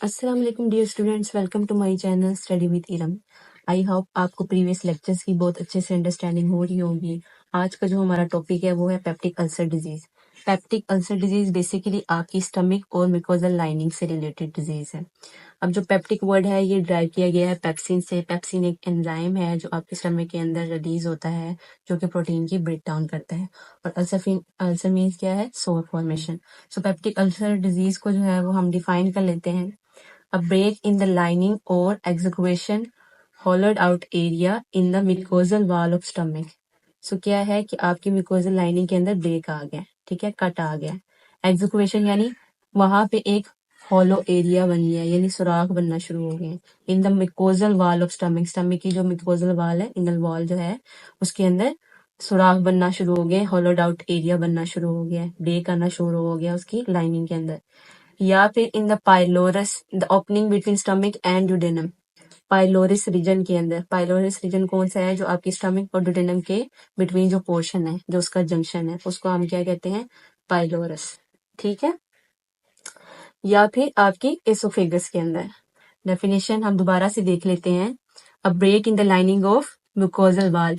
अस्सलाम वालेकुम dear students, welcome to my channel study with Iram. I hope आपको previous lectures की बहुत अच्छे से अंडरस्टैंडिंग हो रही होगी। आज का जो हमारा टॉपिक है वो है peptic ulcer disease. Peptic ulcer disease basically आपकी स्टमक और मिकोजल लाइनिंग से रिलेटेड डिजीज है। अब जो पेप्टिक वर्ड है ये ड्राइव किया गया है पेप्सिन से। पेप्सिन एक एंजाइम है जो आपके स्टमक के अंदर रिलीज होता है, जो कि प्रोटीन की ब्रेक डाउन करता है। और अल्सर मीन्स क्या है? सोर फॉर्मेशन। सो पेप्टिक अल्सर डिजीज को जो है वो हम डिफाइन कर लेते हैं। A break in the lining or exudation hollowed out area in the mucosal wall of stomach। सो क्या है कि आपकी म्यूकोजल लाइनिंग के अंदर ब्रेक आ गया, ठीक है, कट आ गया। एक्सुक्वेशन यानी वहां पे एक हॉलो एरिया बन गया, यानी सुराख बनना शुरू हो गए। In the mucosal wall of stomach, stomach की जो म्यूकोजल वॉल है, इनर वॉल जो है उसके अंदर सुराख बनना शुरू हो गए, हॉलोड आउट एरिया बनना शुरू हो गया, ब्रेक आना शुरू हो गया उसकी लाइनिंग के अंदर। या फिर in the pylorus, the opening between stomach and duodenum. Pyloric region के अंदर, पाइलोरिस रीजन कौन सा है? जो आपकी स्टमक और ड्यूडेनम के बिटवीन जो पोर्शन है, जो उसका जंक्शन है, उसको हम क्या कहते हैं? पाइलोरस, ठीक है। या फिर आपकी एसोफेगस के अंदर। डेफिनेशन हम दोबारा से देख लेते हैं। A break in the lining of mucosal wall,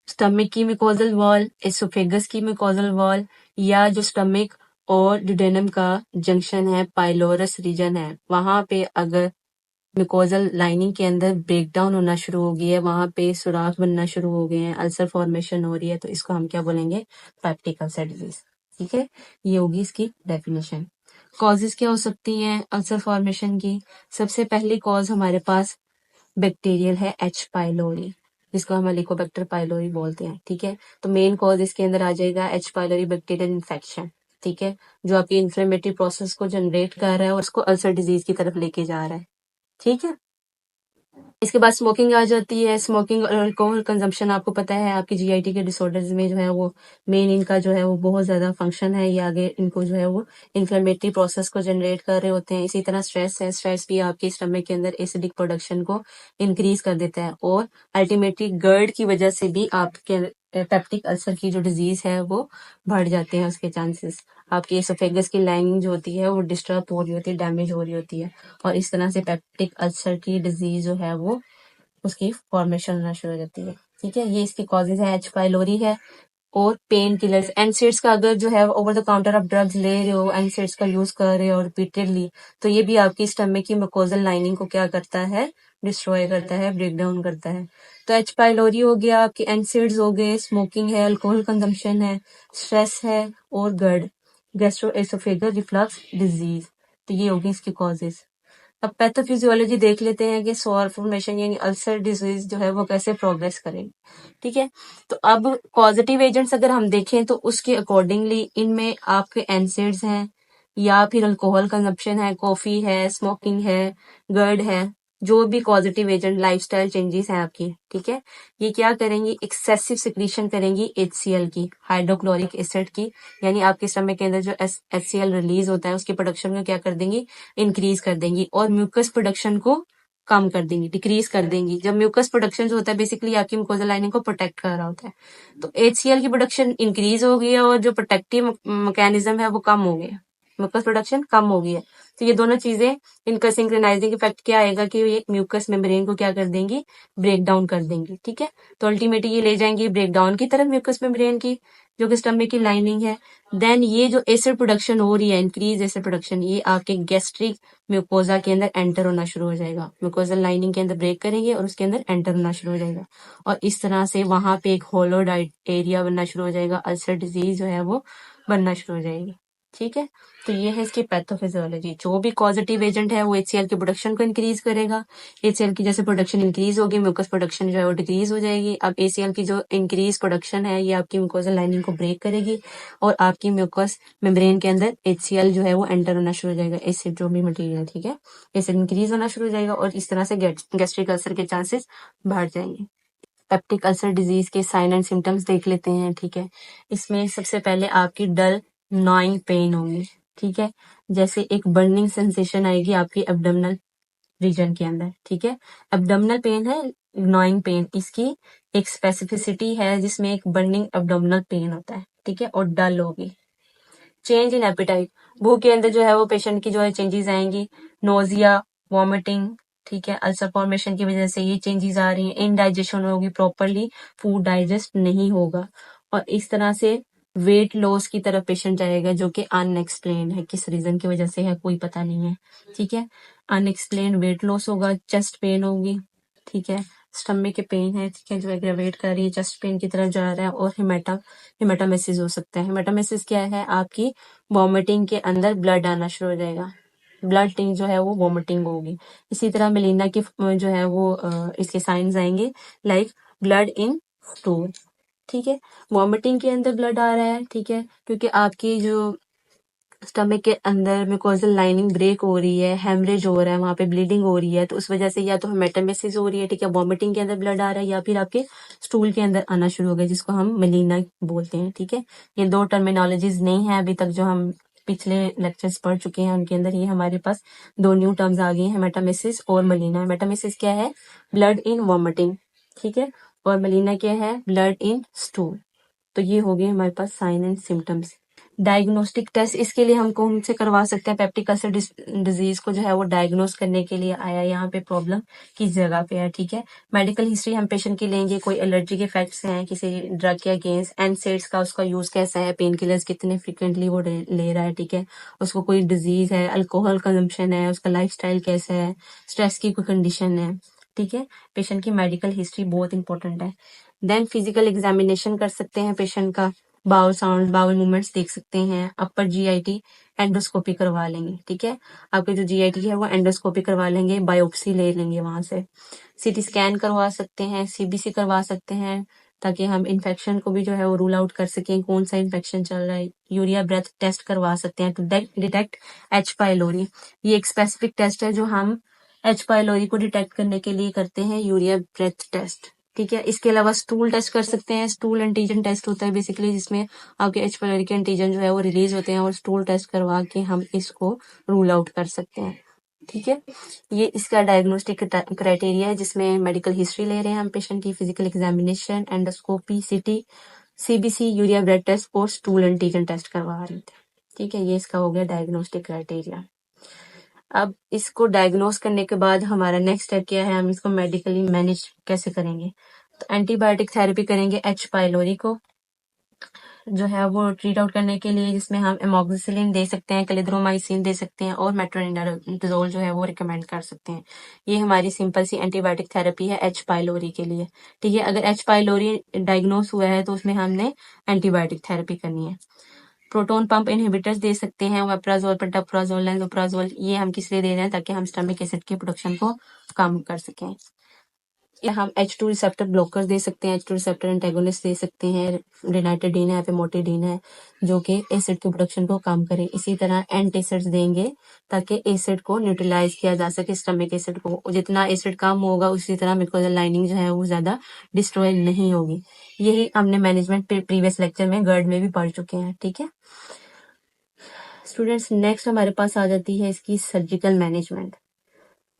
stomach की म्यूकोजल वॉल, एसोफेगस की म्यूकोजल वॉल, या जो स्टमक और ड्यूडेनम का जंक्शन है, पाइलोरस रीजन है, वहां पे अगर म्यूकोजल लाइनिंग के अंदर ब्रेक डाउन होना शुरू हो गया है, वहां पे सुराख बनना शुरू हो गए हैं, अल्सर फॉर्मेशन हो रही है, तो इसको हम क्या बोलेंगे? पेप्टिक अल्सर डिजीज, ठीक है। ये होगी इसकी डेफिनेशन। कॉजेज क्या हो सकती हैं अल्सर फॉर्मेशन की? सबसे पहली कॉज हमारे पास बैक्टीरियल है, एच पाइलोरी, जिसको हम हेलिकोबैक्टर पाइलोरी बोलते हैं, ठीक है। तो मेन कॉज इसके अंदर आ जाएगा एच पाइलोरी बैक्टीरियल इन्फेक्शन, ठीक है, जो आपकी इन्फ्लेमेटरी प्रोसेस को जनरेट कर रहा है और उसको अल्सर डिजीज की तरफ लेके जा रहा है, ठीक है। इसके बाद स्मोकिंग आ जाती है। स्मोकिंग और अल्कोहल कंजम्पशन आपको पता है आपकी जीआईटी के डिसऑर्डर्स में जो है वो मेन इनका जो है वो बहुत ज्यादा फंक्शन है। ये आगे इनको जो है वो इन्फ्लेमेटरी प्रोसेस को जनरेट कर रहे होते हैं। इसी तरह स्ट्रेस है, स्ट्रेस भी आपके स्टमक के अंदर एसिडिक प्रोडक्शन को इंक्रीज कर देता है और अल्टीमेटली गर्ड की वजह से भी आपके पेप्टिक अल्सर की जो डिजीज है वो बढ़ जाते हैं उसके चांसेस। आपकी एसोफेगस की लाइनिंग जो होती है वो डिस्टर्ब हो रही होती है, डैमेज हो रही होती है, और इस तरह से पेप्टिक अल्सर की डिजीज जो है वो उसकी फॉर्मेशन होना शुरू हो जाती है, ठीक है। ये इसकी कॉजेज है, एच पाइलोरी है। और पेन किलर्स, एनसेड्स का अगर जो है ओवर द काउंटर आप ड्रग्स ले रहे हो, एनसेड्स का यूज कर रहे हो रिपीटेडली, तो ये भी आपकी स्टमक की म्यूकोजल लाइनिंग को क्या करता है? डिस्ट्रॉय करता है, ब्रेक डाउन करता है। तो एच पाइलोरी हो गया, आपके एनसेड्स हो गए, स्मोकिंग है, अल्कोहल कंजम्पशन है, स्ट्रेस है, और गर्ड, गैस्ट्रोएसोफेगल रिफ्लक्स डिजीज। तो ये होगी इसकी कॉजेज। अब पैथोफिजियोलॉजी देख लेते हैं कि सोर फॉर्मेशन यानी अल्सर डिजीज जो है वो कैसे प्रोग्रेस करेगी, ठीक है। तो अब पॉजिटिव एजेंट्स अगर हम देखें तो उसके अकॉर्डिंगली इनमें आपके एनसेड्स हैं, या फिर अल्कोहल कंजप्शन है, कॉफी है, स्मोकिंग है, गर्ड है, जो भी पॉजिटिव एजेंट, लाइफस्टाइल चेंजेस हैं आपकी, ठीक है, ये क्या करेंगी? एक्सेसिव सिक्रीशन करेंगी HCl की, हाइड्रोक्लोरिक एसिड की, यानी आपके स्टमक के अंदर जो HCl रिलीज होता है उसके प्रोडक्शन को क्या कर देंगी? इंक्रीज कर देंगी, और म्यूकस प्रोडक्शन को कम कर देंगी, डिक्रीज कर देंगी। जब म्यूकस प्रोडक्शन जो होता है बेसिकली आपकी म्यूकोजल लाइनिंग को प्रोटेक्ट कर रहा होता है, तो HCl की प्रोडक्शन इंक्रीज हो गई है और जो प्रोटेक्टिव मैकेनिज्म है वो कम हो गया, म्यूकस प्रोडक्शन कम हो गई है। तो ये दोनों चीजें, इनका सिंक्रोनाइजिंग इफेक्ट क्या आएगा कि ये म्यूकस मेम्ब्रेन को क्या कर देंगी? ब्रेक डाउन कर देंगी, ठीक है। तो अल्टीमेटली ये ले जाएंगी ब्रेक डाउन की तरफ म्यूकस मेम्ब्रेन की, जो कि स्टमक की लाइनिंग है। देन ये जो एसिड प्रोडक्शन हो रही है, इंक्रीज एसिड प्रोडक्शन, ये आपके गैस्ट्रिक म्यूकोजा के अंदर एंटर होना शुरू हो जाएगा, म्यूकोजल लाइनिंग के अंदर ब्रेक करेंगे और उसके अंदर एंटर होना शुरू हो जाएगा, और इस तरह से वहां पे एक होलो एरिया बनना शुरू हो जाएगा, अल्सर डिजीज जो है वो बनना शुरू हो जाएगी, ठीक है। तो ये है इसकी पैथोफिजियोलॉजी। जो भी पॉजिटिव एजेंट है वो HCl की प्रोडक्शन को इंक्रीज करेगा, HCl की जैसे प्रोडक्शन इंक्रीज होगी म्यूकस प्रोडक्शन जो है वो डिक्रीज हो जाएगी। अब HCl की जो इंक्रीज प्रोडक्शन है ये आपकी म्यूकोजल लाइनिंग को ब्रेक करेगी और आपकी म्यूकस मेम्ब्रेन के अंदर HCl जो है वो एंटर होना शुरू हो जाएगा, एसिड जो भी मटेरियल, ठीक है, एसिड इंक्रीज होना शुरू हो जाएगा और इस तरह से गैस्ट्रिक अल्सर के चांसेस बढ़ जाएंगे। पेप्टिक अल्सर डिजीज के साइन एंड सिम्टम्स देख लेते हैं, ठीक है। इसमें सबसे पहले आपकी डल नॉइंग पेन होगी, ठीक है, जैसे एक बर्निंग सेंसेशन आएगी आपकी एब्डोमिनल रीजन के अंदर, ठीक है। एब्डोमिनल पेन है, नॉइंग पेन, इसकी एक स्पेसिफिसिटी है जिसमें एक बर्निंग एब्डोमिनल पेन होता है, ठीक है, और डल होगी। चेंज इन एपिटाइट, भूख के अंदर जो है वो पेशेंट की जो है चेंजेस आएंगी, नोजिया वॉमिटिंग, ठीक है, अल्सर फॉर्मेशन की वजह से ये चेंजेस आ रही हैं, इनडाइजेशन होगी, प्रॉपरली फूड डाइजेस्ट नहीं होगा और इस तरह से वेट लॉस की तरफ पेशेंट जाएगा जो कि अनएक्सप्लेन है, किस रीजन की वजह से है कोई पता नहीं है, ठीक है। अनएक्सप्लेन वेट लॉस होगा, चेस्ट पेन होगी, ठीक है, स्टमक के पेन है, ठीक है, जो एग्रावेट कर रही है, चेस्ट पेन की तरफ जा रहा है और हिमेटामेसिस हो सकता है। हिमेटामेसिस क्या है, आपकी वॉमिटिंग के अंदर ब्लड आना शुरू हो जाएगा, ब्लड टिंग जो है वो वॉमिटिंग होगी। इसी तरह मेलिना की जो है वो इसके साइंस आएंगे लाइक ब्लड इन स्टूल, ठीक है, वॉमिटिंग के अंदर ब्लड आ रहा है, ठीक है, क्योंकि आपकी जो स्टमक के अंदर म्यूकोजल लाइनिंग ब्रेक हो रही है, हेमरेज हो रहा है, वहां पे ब्लीडिंग हो रही है, तो उस वजह से या तो हेमेटोमेसिस हो रही है, ठीक है, वॉमिटिंग के अंदर ब्लड आ रहा है, या फिर आपके स्टूल के अंदर आना शुरू हो गया जिसको हम मेलिना बोलते हैं, ठीक है। ये दो टर्मिनोलॉजीज नहीं है अभी तक जो हम पिछले लेक्चर्स पढ़ चुके हैं उनके अंदर, ये हमारे पास दो न्यू टर्म्स आ गई हैं, हेमेटोमेसिस और मेलिना। हेमेटोमेसिस क्या है, ब्लड इन वॉमिटिंग, ठीक है, और मेलिना क्या है, ब्लड इन स्टूल। तो ये हो गए हमारे पास sign and symptoms. Diagnostic test इसके लिए हम कौन से करवा सकते हैं, पेप्टिक अल्सर डिजीज को जो है वो डायग्नोस करने के लिए आया, यहाँ पे प्रॉब्लम किस जगह पे है, ठीक है। मेडिकल हिस्ट्री हम पेशेंट की लेंगे, कोई एलर्जी के इफेक्ट्स हैं किसी ड्रग के अगेंस्ट, एनसेड्स का उसका यूज कैसा है, पेन किलर्स कितने फ्रिक्वेंटली वो ले रहा है, ठीक है, उसको कोई डिजीज है, अल्कोहल कंजम्पशन है, उसका लाइफस्टाइल कैसा है, स्ट्रेस की कोई कंडीशन है, ठीक है। पेशेंट की मेडिकल हिस्ट्री बहुत इंपॉर्टेंट है। देन फिजिकल एग्जामिनेशन कर सकते हैं पेशेंट का, बाउल साउंड, बाउल मूवमेंट्स देख सकते हैं, अपर जीआईटी एंडोस्कोपी करवा लेंगे, ठीक है, आपके जो जीआईटी है वो एंडोस्कोपी करवा लेंगे, बायोप्सी ले लेंगे वहां से, सीटी स्कैन करवा सकते हैं, सीबीसी करवा सकते हैं, ताकि हम इन्फेक्शन को भी जो है वो रूल आउट कर सकें, कौन सा इन्फेक्शन चल रहा है। यूरिया ब्रेथ टेस्ट करवा सकते हैं टू डिटेक्ट एच पाइलोरी, ये एक स्पेसिफिक टेस्ट है जो हम एच पाइलोरी को डिटेक्ट करने के लिए करते हैं, यूरिया ब्रेथ टेस्ट, ठीक है। इसके अलावा स्टूल टेस्ट कर सकते हैं, स्टूल एंटीजन टेस्ट होता है बेसिकली, जिसमें आपके एच पाइलोरी के एंटीजन जो है वो रिलीज होते हैं और स्टूल टेस्ट करवा के हम इसको रूल आउट कर सकते हैं, ठीक है। ये इसका डायग्नोस्टिक क्राइटेरिया है जिसमें मेडिकल हिस्ट्री ले रहे हैं हम पेशेंट की, फिजिकल एग्जामिनेशन, एंडोस्कोपी, सीटी, सीबीसी, यूरिया ब्लड टेस्ट और स्टूल एंटीजन टेस्ट करवा रहे थे, ठीक है। ये इसका हो गया डायग्नोस्टिक क्राइटेरिया। अब इसको डायग्नोस करने के बाद हमारा नेक्स्ट स्टेप क्या है, हम इसको मेडिकली मैनेज कैसे करेंगे। तो एंटीबायोटिक थेरेपी करेंगे एच पाइलोरी को जो है वो ट्रीट आउट करने के लिए, जिसमें हम एमोक्सिसिलिन दे सकते हैं, क्लिंद्रोमाइसिन दे सकते हैं और मेट्रोनिडाजोल जो है वो रिकमेंड कर सकते हैं। ये हमारी सिंपल सी एंटीबायोटिक थेरेपी है एच पाइलोरी के लिए, ठीक है। अगर एच पाइलोरी डायग्नोस हुआ है तो उसमें हमने एंटीबायोटिक थेरेपी करनी है। प्रोटोन पंप इनहिबिटर्स दे सकते हैं, वेप्राजोल, पेंटाप्राजोल, लेंसोप्राजोल, ये हम किस लिए दे रहे हैं, ताकि हम स्टमक एसिड के प्रोडक्शन को कम कर सकें। या हम H2 रिसेप्टर ब्लॉकर्स दे सकते हैं, H2 रिसेप्टर एंटेगोनिस्ट दे सकते हैं, रिनाइटिडीन है, फेमोटिडीन है, जो कि एसिड के प्रोडक्शन को कम करे। इसी तरह एंटासिड्स देंगे ताकि एसिड को न्यूट्रलाइज किया जा सके, स्टमक एसिड को, जितना एसिड कम होगा उसी तरह म्यूकोजल लाइनिंग जो है वो ज्यादा डिस्ट्रॉय नहीं होगी। यही हमने मैनेजमेंट प्रीवियस लेक्चर में GERD में भी पढ़ चुके हैं, ठीक है स्टूडेंट्स। नेक्स्ट हमारे पास आ जाती है इसकी सर्जिकल मैनेजमेंट।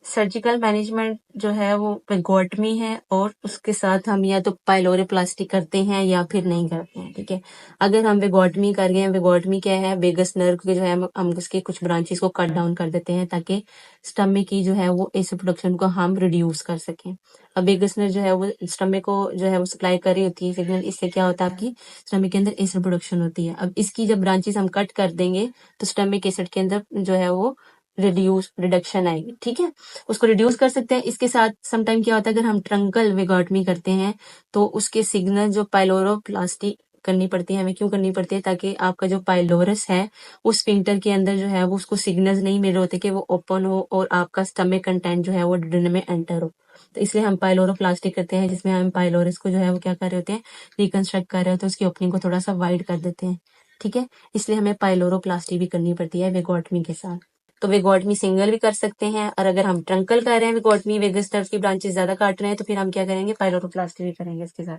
सर्जिकल मैनेजमेंट जो है वो वेगोटमी है और उसके साथ हम या तो पाइलोरोप्लास्टी करते हैं या फिर नहीं करते हैं, ठीक है। अगर हम वेगोटमी कर गए, वेगोटमी क्या है, वेगस नर्व के जो है हम उसके कुछ ब्रांचेस को कट डाउन कर देते हैं ताकि स्टमक की जो है वो एसिड प्रोडक्शन को हम रिड्यूस कर सकें। अब वेगस नर्व जो है वो स्टमक को जो है वो सप्लाई कर रही होती है सिग्नल, इससे क्या होता है आपकी स्टमक के अंदर एसिड प्रोडक्शन होती है। अब इसकी जब ब्रांचेस हम कट कर देंगे तो स्टमक एसिड के अंदर जो है वो रिडक्शन आएगी, ठीक है, उसको रिड्यूस कर सकते हैं। इसके साथ समटाइम क्या होता है, अगर हम ट्रंकल वेगोटमी करते हैं तो उसके सिग्नल जो पाइलोरोप्लास्टी करनी पड़ती है, हमें क्यों करनी पड़ती है, ताकि आपका जो पाइलोरस है उस स्फिंक्टर के अंदर जो है वो उसको सिग्नल्स नहीं मिल रहे होते कि वो ओपन हो और आपका स्टमक कंटेंट जो है वो डिडन में एंटर हो। तो इसलिए हम पाइलोरोप्लास्टी करते हैं, जिसमें हम पाइलोरस को जो है वो क्या कर रहे होते हैं, रिकंस्ट्रक्ट कर रहे होते हैं, उसकी ओपनिंग को थोड़ा सा वाइड कर देते हैं, ठीक है। इसलिए हमें पाइलोरोप्लास्टी भी करनी पड़ती है वेगोटमी के साथ। तो वेगोटमी सिंगल भी कर सकते हैं, और अगर हम ट्रंकल कर रहे हैं वेगोटमी, वेगस नर्व की ब्रांचेस ज्यादा काट रहे हैं, तो फिर हम क्या करेंगे, पाइलोरोप्लास्टी भी करेंगे इसके साथ,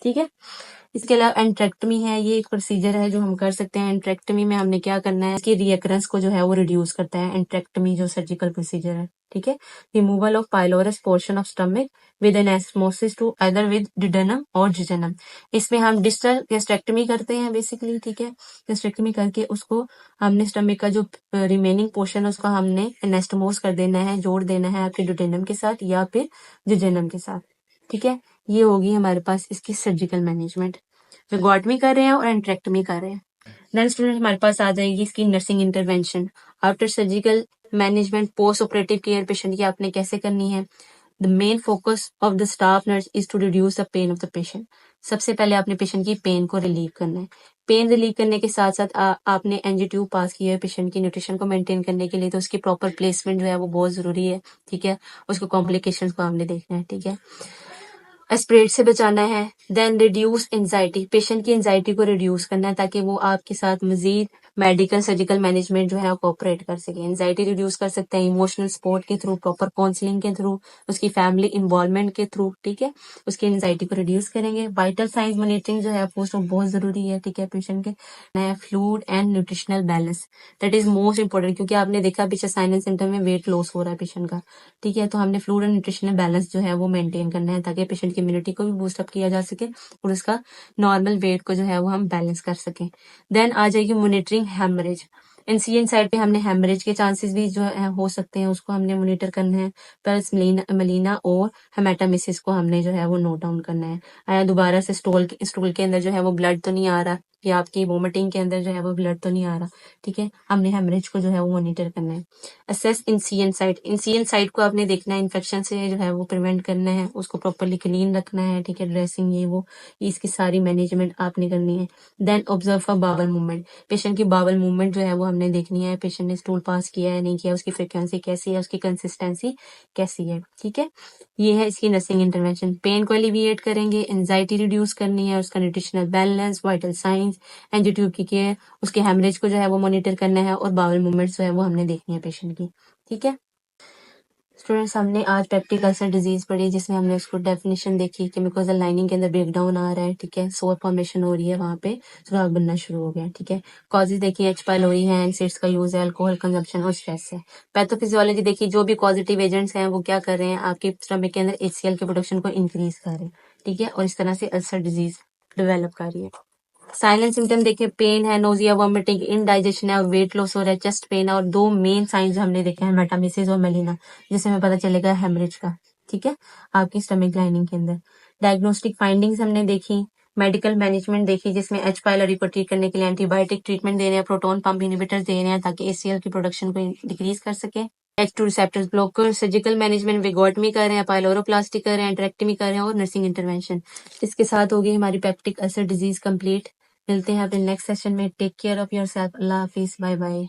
ठीक है। इसके अलावा एंट्रेक्टमी है, ये एक प्रोसीजर है जो हम कर सकते हैं। एंट्रेक्टमी में हमने क्या करना है, इसकी रियकरेंस को जो है वो रिड्यूस करता है एंट्रेक्टमी जो सर्जिकल प्रोसीजर है। ठीक है। Removal of pylorus portion of stomach with anastomosis to other with duodenum और जिजेनम। इसमें हम डिस्टल गैस्ट्रेक्टमी करते हैं बेसिकली। ठीक है। गैस्ट्रेक्टमी करके उसको हमने स्टमक का जो रिमेनिंग पोर्शन है उसको हमने एनास्टमोस कर देना है, जोड़ देना है आपके डिडेनम के साथ या फिर जिजेनम के साथ। ठीक है। ये होगी हमारे पास इसकी सर्जिकल मैनेजमेंट। वेगोटमी कर रहे हैं और एंट्रेक्टमी कर रहे हैं। देन स्टूडेंट हमारे पास आ जाएगी इसकी nursing intervention. After surgical management post operative care patient की आपने कैसे करनी है। The main focus of the staff nurse is to reduce the pain of the patient. सबसे पहले आपने पेशेंट की पेन को रिलीव करना है। पेन रिलीव करने के साथ साथ आपने एनजी ट्यूब पास किया है पेशेंट की न्यूट्रिशन को मेंटेन करने के लिए, तो उसकी प्रॉपर प्लेसमेंट जो है वो बहुत जरूरी है। ठीक है। उसको कॉम्प्लिकेशंस को हमने देखना है। ठीक है। एस्पिरेट से बचाना है। देन रिड्यूस एंजाइटी, पेशेंट की एंजाइटी को रिड्यूस करना है ताकि वो आपके साथ मजीद मेडिकल सर्जिकल मैनेजमेंट जो है वो कोऑपरेट कर सके। एंजाइटी रिड्यूस कर सकते हैं इमोशनल सपोर्ट के थ्रू, प्रॉपर काउंसलिंग के थ्रू, उसकी फैमिली इन्वॉल्वमेंट के थ्रू। ठीक है। उसकी एंजाइटी को रिड्यूस करेंगे। वाइटल साइंस मॉनिटरिंग जो है वो बहुत जरूरी है। ठीक है। पेशेंट के fluid and nutritional balance, that is most important, क्योंकि आपने देखा पीछे साइन एंड सिम्टम में वेट लॉस हो रहा है पेशेंट का। ठीक है। तो हमने फ्लूइड एंड न्यूट्रिशनल बैलेंस जो है वो मेंटेन करना है ताकि पेशेंट की इम्यूनिटी को भी बूस्ट अप किया जा सके और उसका नॉर्मल वेट को जो है वो हम बैलेंस कर सकें। देन आ जाएगी मॉनिटरिंग हेमरेज। इंसिडेंट साइड पे हमने हेमरेज के चांसेस भी जो है हो सकते हैं, उसको हमने मॉनिटर करना है। प्लस मलीना और हेमेटामिसिस को हमने जो है वो नोट डाउन करना है। आया दोबारा से स्टूल के अंदर जो है वो ब्लड तो नहीं आ रहा, या आपकी वोमिटिंग के अंदर जो है वो ब्लड तो नहीं आ रहा। ठीक है। हमने हेमरेज को जो है वो मॉनिटर करना है। Assess incident site, incident site को आपने देखना है, इन्फेक्शन से जो है वो प्रिवेंट करना है, उसको प्रॉपरली क्लीन रखना है। ठीक है। ड्रेसिंग ये वो इसकी सारी मैनेजमेंट आपने करनी है। Then observe for bowel movement, patient की बावल मूवमेंट जो है वो हमने देखनी है। पेशेंट ने स्टूल पास किया है नहीं किया, उसकी फ्रिक्वेंसी कैसी है, उसकी कंसिस्टेंसी कैसी है। ठीक है। ये है इसकी नर्सिंग इंटरवेंशन। पेन को एलिविएट करेंगे, एंजाइटी रिड्यूस करनी है, उसका न्यूट्रिशनल बैलेंस, वाइटल साइंस, एंजियोट्यूब की केयर, उसके हेमरेज को जो है वो मॉनिटर करना है और बावल मूवमेंट्स जो है वो हमने देखनी है पेशेंट की। ठीक है। स्टूडेंट्स हमने आज पेप्टिक अल्सर डिजीज पढ़ी जिसमें हमने उसको डेफिनेशन देखी कि म्यूकोजल लाइनिंग के अंदर ब्रेकडाउन आ रहा है। ठीक है। सोर फॉर्मेशन हो रही है, वहां पे सुराग बनना शुरू हो गया। ठीक है। कॉजेज देखिए, एच पाइलोरी है, एनसिड्स का यूज है, अल्कोहल कंजप्शन और स्ट्रेस है। पैथोफिजियोलॉजी देखिए, जो भी पॉजिटिव एजेंट्स हैं वो क्या कर रहे हैं, आपके स्टमक के अंदर HCl के प्रोडक्शन को इंक्रीज कर रहे हैं। ठीक है। और इस तरह से अल्सर डिजीज डेवलप कर रही है। साइलेंट सिम्टम देखिए, पेन है, नोजिया, वॉमिटिंग, इनडाइजेशन है और वेट लॉस हो रहा है, चेस्ट पेन है, और दो मेन साइंस हमने देखे हैं, मेटामिसिस और मेलिना, जिससे हमें पता चलेगा हेमरेज का। ठीक है। आपकी स्टमक लाइनिंग के अंदर डायग्नोस्टिक फाइंडिंग्स हमने देखी। मेडिकल मैनेजमेंट देखी, जिसमें एच पाइलोरी को ट्रीट करने के लिए एंटीबायोटिक ट्रीटमेंट दे रहे हैं, प्रोटोन पंप इनिबिटर्स दे रहे हैं ताकि ACL की प्रोडक्शन को डिक्रीज कर सके। H2 receptors blocker, surgical management, vagotomy कर रहे हैं, पाइलोरोप्लास्टी कर रहे हैं, एंट्रेक्टमी कर रहे हैं और नर्सिंग इंटरवेंशन। इसके साथ होगी हमारी पेप्टिक अल्सर डिजीज कंप्लीट। मिलते हैं अपने नेक्स्ट सेशन में। Take care of yourself. अल्लाह हाफिज। Bye bye.